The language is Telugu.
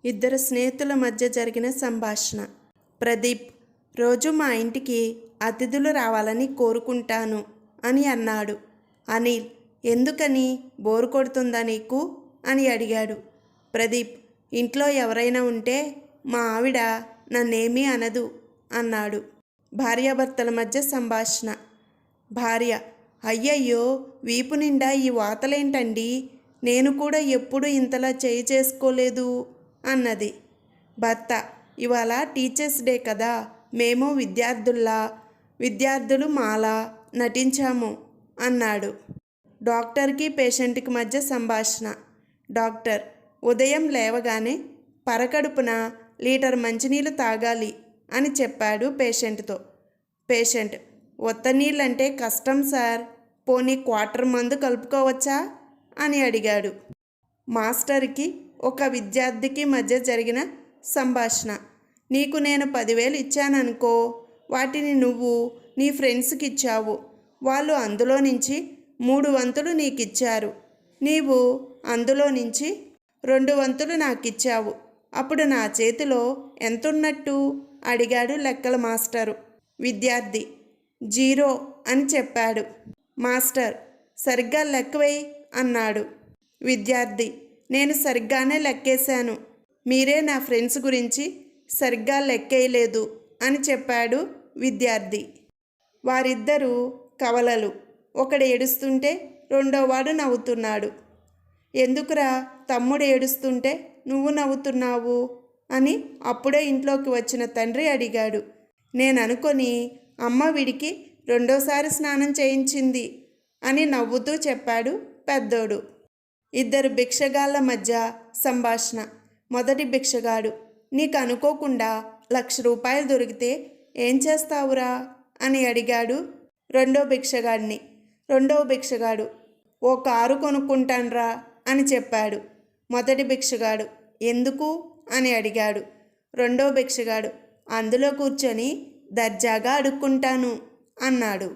ఇద్దరు స్నేహితుల మధ్య జరిగిన సంభాషణ. ప్రదీప్, రోజు మా ఇంటికి అతిథులు రావాలని కోరుకుంటాను అని అన్నాడు. అనిల్, ఎందుకని? బోరు కొడుతుందా నీకు అని అడిగాడు. ప్రదీప్, ఇంట్లో ఎవరైనా ఉంటే మా ఆవిడ నన్నేమీ అనదు అన్నాడు. భార్యాభర్తల మధ్య సంభాషణ. భార్య, అయ్యయ్యో, వీపు నిండా ఈ వాతలేంటండి? నేను కూడా ఎప్పుడు ఇంతలా చేయి చేసుకోలేదు అన్నది. భర్త, ఇవాళ టీచర్స్ డే కదా, మేము విద్యార్థులు మాలా నటించాము అన్నాడు. డాక్టర్కి పేషెంట్కి మధ్య సంభాషణ. డాక్టర్, ఉదయం లేవగానే పరకడుపున లీటర్ మంచినీళ్ళు తాగాలి అని చెప్పాడు పేషెంట్తో. పేషెంట్, ఒత్త నీళ్ళంటే కష్టం సార్, పోనీ క్వార్టర్ మందు కలుపుకోవచ్చా అని అడిగాడు. మాస్టర్కి ఒక విద్యార్థికి మధ్య జరిగిన సంభాషణ. నీకు నేను 10,000 ఇచ్చాననుకో, వాటిని నువ్వు నీ ఫ్రెండ్స్కి ఇచ్చావు. వాళ్ళు అందులో నుంచి 3 వంతులు నీకిచ్చారు. నీవు అందులో నుంచి 2 వంతులు నాకిచ్చావు. అప్పుడు నా చేతిలో ఎంతున్నట్టు అడిగాడు లెక్కల మాస్టరు. విద్యార్థి 0 అని చెప్పాడు. మాస్టర్, సరిగ్గా లెక్కవేయి అన్నాడు. విద్యార్థి, నేను సరిగ్గానే లెక్కేశాను, మీరే నా ఫ్రెండ్స్ గురించి సరిగ్గా లెక్కేయలేదు అని చెప్పాడు విద్యార్థి. వారిద్దరూ కవలలు. ఒకడు ఏడుస్తుంటే రెండోవాడు నవ్వుతున్నాడు. ఎందుకురా తమ్ముడు ఏడుస్తుంటే నువ్వు నవ్వుతున్నావు అని అప్పుడే ఇంట్లోకి వచ్చిన తండ్రి అడిగాడు. నేను అనుకొని అమ్మ వీడికి 2సారి స్నానం చేయించింది అని నవ్వుతూ చెప్పాడు పెద్దోడు. ఇద్దరు భిక్షగాళ్ళ మధ్య సంభాషణ. మొదటి భిక్షగాడు, నీకు అనుకోకుండా 1,00,000 రూపాయలు దొరికితే ఏం చేస్తావురా అని అడిగాడు రెండో భిక్షగాడిని. రెండవ భిక్షగాడు, ఓ కారు కొనుక్కుంటాన్రా అని చెప్పాడు. మొదటి భిక్షగాడు, ఎందుకు అని అడిగాడు. రెండో భిక్షగాడు, అందులో కూర్చొని దర్జాగా అడుక్కుంటాను అన్నాడు.